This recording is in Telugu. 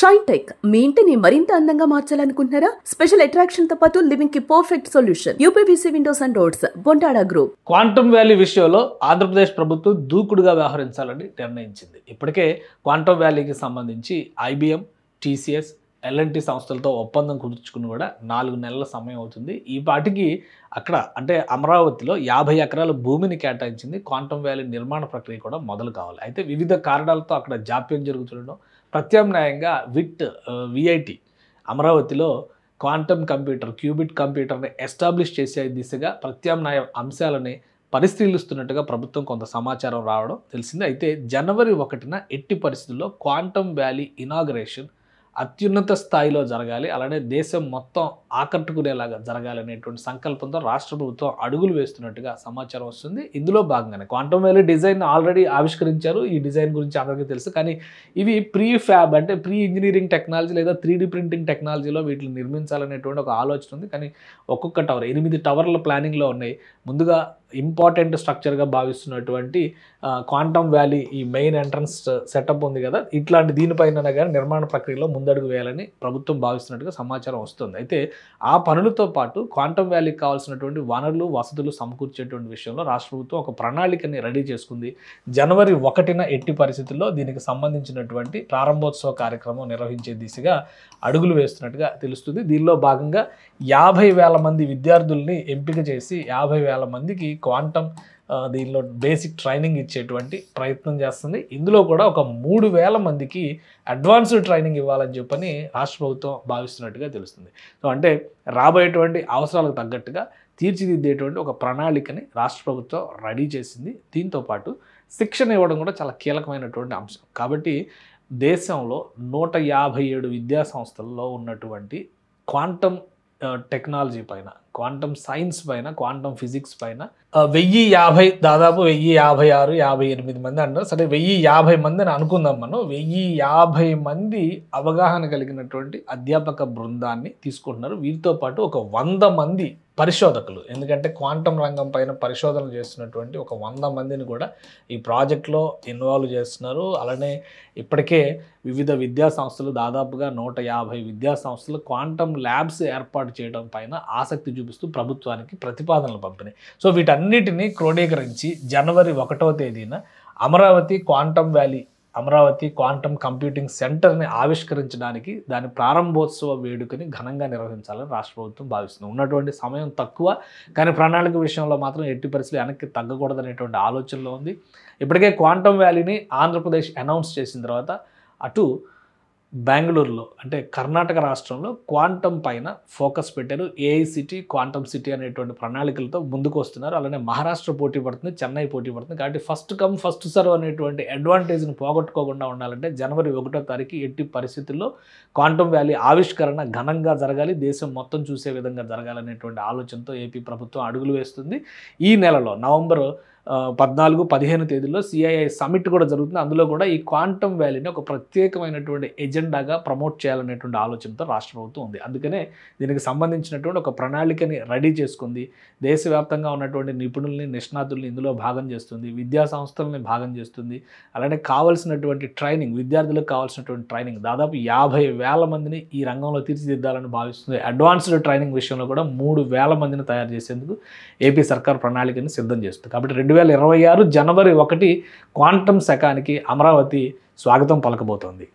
షైన్ టెక్ మీ ఇంటిని మరింత అందంగా మార్చాలనుకుంటున్నారా? స్పెషల్ అట్రాక్షన్ తో పాటు లివింగ్ కి perfect solution. UPVC windows and doors, Bontada group. Quantum valley విషయంలో ఆంధ్రప్రదేశ్ ప్రభుత్వం దూకుడుగా వ్యవహరించాలని నిర్ణయించింది. ఇప్పటికే క్వాంటమ్ వ్యాలీకి సంబంధించి ఐబీఎం, టీసీఎస్, ఎల్ఎన్టీ సంస్థలతో ఒప్పందం కుదుర్చుకుని కూడా 4 నెలల సమయం అవుతుంది. ఈ పాటికి అక్కడ అంటే అమరావతిలో 50 ఎకరాల భూమిని కేటాయించింది. క్వాంటమ్ వ్యాలీ నిర్మాణ ప్రక్రియ కూడా మొదలు కావాలి. అయితే వివిధ కారణాలతో అక్కడ జాప్యం జరుగుతుండడం, ప్రత్యామ్నాయంగా విఐటి అమరావతిలో క్వాంటమ్ కంప్యూటర్, క్యూబిట్ కంప్యూటర్ని ఎస్టాబ్లిష్ చేసే దిశగా ప్రత్యామ్నాయ అంశాలని పరిశీలిస్తున్నట్టుగా ప్రభుత్వం కొంత సమాచారం రావడం తెలిసింది. అయితే జనవరి 1న ఎట్టి పరిస్థితుల్లో క్వాంటమ్ వ్యాలీ ఇనాగరేషన్ అత్యున్నత స్థాయిలో జరగాలి, అలానే దేశం మొత్తం ఆకట్టుకునేలాగా జరగాలి అనేటువంటి సంకల్పంతో రాష్ట్ర ప్రభుత్వం అడుగులు వేస్తున్నట్టుగా సమాచారం వస్తుంది. ఇందులో భాగంగానే క్వాంటమ్ వ్యాలీ డిజైన్ ఆల్రెడీ ఆవిష్కరించారు. ఈ డిజైన్ గురించి అందరికీ తెలుసు. కానీ ఇవి ప్రీ ఫ్యాబ్ అంటే ప్రీ ఇంజనీరింగ్ టెక్నాలజీ లేదా 3D ప్రింటింగ్ టెక్నాలజీలో వీటిని నిర్మించాలనేటువంటి ఒక ఆలోచన ఉంది. కానీ ఒక్కొక్క టవర్ 8 టవర్ల ప్లానింగ్లో ఉన్నాయి. ముందుగా ఇంపార్టెంట్ స్ట్రక్చర్గా భావిస్తున్నటువంటి క్వాంటమ్ వ్యాలీ ఈ మెయిన్ ఎంట్రన్స్ సెటప్ ఉంది కదా, ఇట్లాంటి దీనిపైన కానీ నిర్మాణ ప్రక్రియలో ముందడుగు వేయాలని ప్రభుత్వం భావిస్తున్నట్టుగా సమాచారం వస్తుంది. అయితే ఆ పనులతో పాటు క్వాంటమ్ వ్యాలీకి కావాల్సినటువంటి వనరులు, వసతులు సమకూర్చేటువంటి విషయంలో రాష్ట్ర ప్రభుత్వం ఒక ప్రణాళికని రెడీ చేసుకుంది. జనవరి 1న ఎట్టి పరిస్థితుల్లో దీనికి సంబంధించినటువంటి ప్రారంభోత్సవ కార్యక్రమం నిర్వహించే దిశగా అడుగులు వేస్తున్నట్టుగా తెలుస్తుంది. దీనిలో భాగంగా 50,000 మంది విద్యార్థుల్ని ఎంపిక చేసి 50,000 మందికి క్వాంటమ్ దీనిలో బేసిక్ ట్రైనింగ్ ఇచ్చేటువంటి ప్రయత్నం చేస్తుంది. ఇందులో కూడా ఒక 3,000 మందికి అడ్వాన్స్డ్ ట్రైనింగ్ ఇవ్వాలని చెప్పని రాష్ట్ర ప్రభుత్వం భావిస్తున్నట్టుగా తెలుస్తుంది. సో అంటే రాబోయేటువంటి అవసరాలకు తగ్గట్టుగా తీర్చిదిద్దేటువంటి ఒక ప్రణాళికని రాష్ట్ర ప్రభుత్వం రెడీ చేసింది. దీంతోపాటు శిక్షణ ఇవ్వడం కూడా చాలా కీలకమైనటువంటి అంశం. కాబట్టి దేశంలో 157 విద్యా సంస్థల్లో ఉన్నటువంటి క్వాంటమ్ టెక్నాలజీ పైన, క్వాంటమ్ సైన్స్ పైన, క్వాంటమ్ ఫిజిక్స్ పైన 1050 దాదాపు 1056, 58 మంది అంటారు. సరే 1050 మంది అని అనుకుందాం మనం. 1050 మంది అవగాహన కలిగినటువంటి అధ్యాపక బృందాన్ని తీసుకుంటున్నారు. వీరితో పాటు ఒక 100 మంది పరిశోధకులు, ఎందుకంటే క్వాంటమ్ రంగం పైన పరిశోధన చేస్తున్నటువంటి ఒక 100 మందిని కూడా ఈ ప్రాజెక్ట్లో ఇన్వాల్వ్ చేస్తున్నారు. అలానే ఇప్పటికే వివిధ విద్యా సంస్థలు దాదాపుగా 150 విద్యా సంస్థలు క్వాంటమ్ ల్యాబ్స్ ఏర్పాటు చేయడం పైన ఆసక్తి చూపిస్తూ ప్రభుత్వానికి ప్రతిపాదనలు పంపినాయి. సో వీటన్నిటిని క్రోడీకరించి జనవరి 1వ తేదీన Amaravati quantum valley, Amaravati quantum computing సెంటర్ని ఆవిష్కరించడానికి దాని ప్రారంభోత్సవ వేడుకని ఘనంగా నిర్వహించాలని రాష్ట్ర ప్రభుత్వం భావిస్తుంది. ఉన్నటువంటి సమయం తక్కువ, కానీ ప్రణాళిక విషయంలో మాత్రం ఎట్టి పరిస్థితులు వెనక్కి తగ్గకూడదనేటువంటి ఆలోచనలో ఉంది. ఇప్పటికే క్వాంటమ్ వ్యాలీని ఆంధ్రప్రదేశ్ అనౌన్స్ చేసిన తర్వాత అటు బెంగళూరులో అంటే కర్ణాటక రాష్ట్రంలో క్వాంటమ్ పైన ఫోకస్ పెట్టారు. ఏఐసిటీ క్వాంటమ్ సిటీ అనేటువంటి ప్రణాళికలతో ముందుకు వస్తున్నారు. అలానే మహారాష్ట్ర పోటీ పడుతుంది, చెన్నై పోటీ పడుతుంది. కాబట్టి ఫస్ట్ కమ్ ఫస్ట్ సర్వ్ అనేటువంటి అడ్వాంటేజ్ని పోగొట్టుకోకుండా ఉండాలంటే జనవరి 1వ తారీఖు ఎట్టి పరిస్థితుల్లో క్వాంటమ్ వ్యాలీ ఆవిష్కరణ ఘనంగా జరగాలి, దేశం మొత్తం చూసే విధంగా జరగాలనేటువంటి ఆలోచనతో ఏపీ ప్రభుత్వం అడుగులు వేస్తుంది. ఈ నెలలో నవంబర్ 14, 15 తేదీల్లో సిఐఐ సమిట్ కూడా జరుగుతుంది. అందులో కూడా ఈ క్వాంటమ్ వ్యాలీని ఒక ప్రత్యేకమైనటువంటి ఎజెండాగా ప్రమోట్ చేయాలనేటువంటి ఆలోచనతో రాష్ట్ర ప్రభుత్వం ఉంది. అందుకనే దీనికి సంబంధించినటువంటి ఒక ప్రణాళికని రెడీ చేసుకుంది. దేశవ్యాప్తంగా ఉన్నటువంటి నిపుణుల్ని, నిష్ణాతుల్ని ఇందులో భాగం చేస్తుంది, విద్యా సంస్థలని భాగం చేస్తుంది. అలానే కావాల్సినటువంటి ట్రైనింగ్, విద్యార్థులకు కావాల్సినటువంటి ట్రైనింగ్ దాదాపు 50,000 మందిని ఈ రంగంలో తీర్చిదిద్దాలని భావిస్తుంది. అడ్వాన్స్డ్ ట్రైనింగ్ విషయంలో కూడా 3,000 మందిని తయారు చేసేందుకు ఏపీ సర్కార్ ప్రణాళికని సిద్ధం చేస్తుంది. కాబట్టి 2026 జనవరి 1 క్వాంటమ్ శకానికి అమరావతి స్వాగతం పలకబోతోంది.